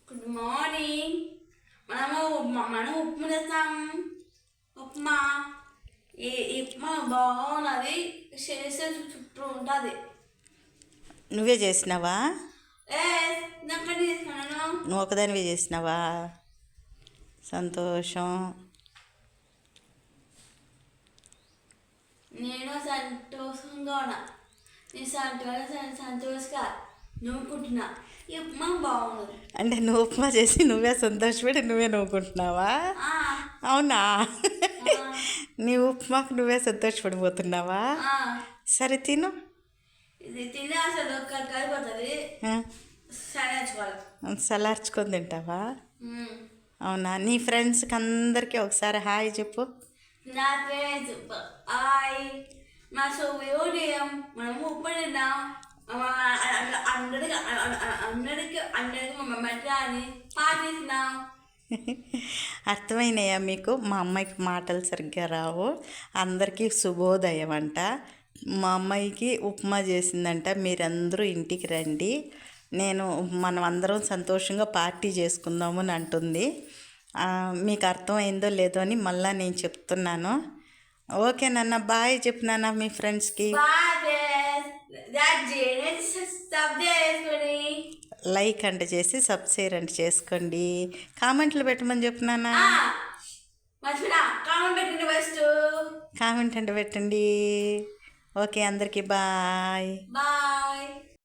Good morning. మనం ఉప్మా చేస్తాం. ఉప్మా ఈ ఉప్మా బాగున్నది. చేసే చుట్టూ ఉంటుంది. నువ్వే చేసినావా? దాంట్లో తీసుకున్నాను. నువ్వు ఒకదానివే చేసినావా? సంతోషం. నేను సంతోషంగా ఉన్నా. నేను సంతోషంగా నవ్వుకుంటున్నా. ఈ ఉప్మా బాగున్నది అంటే నువ్వు ఉప్మా చేసి నువ్వే సంతోషపడి నువ్వే నవ్వుకుంటున్నావా? అవునా? నీ ఉప్మాకు నువ్వే సంతోషపడిపోతున్నావా? సరే తిను. ఇది తినే అసలు కలిపోతుంది. సలార్చుకొని తింటావా? అవునా? నీ ఫ్రెండ్స్కి అందరికీ ఒకసారి హాయ్ చెప్పు. నా ఫ్రెండ్స్ హాయ్. మా ఉదయం మనము ఉప్మా తిన్నాం. అందరికి అని పాటిస్తున్నాం. అర్థమైనాయా మీకు? మా అమ్మాయికి మాటలు సరిగ్గా రావు. అందరికీ శుభోదయం అంట. మా అమ్మాయికి ఉప్మా చేసిందంట. మీరందరూ ఇంటికి రండి, మనం అందరం సంతోషంగా పార్టీ చేసుకుందాము అని అంటుంది. మీకు అర్థమైందో లేదో అని మళ్ళీ నేను చెప్తున్నాను. ఓకే నాన్న, బాయ్ చెప్పు నాన్న మీ ఫ్రెండ్స్కి. లైక్ అంటే చేసి సబ్స్క్రైబ్ అంటే చేసుకోండి. కామెంట్లు పెట్టమని చెప్పు నాన్న. కామెంట్ అంటే పెట్టండి. ఓకే అందరికీ బాయ్.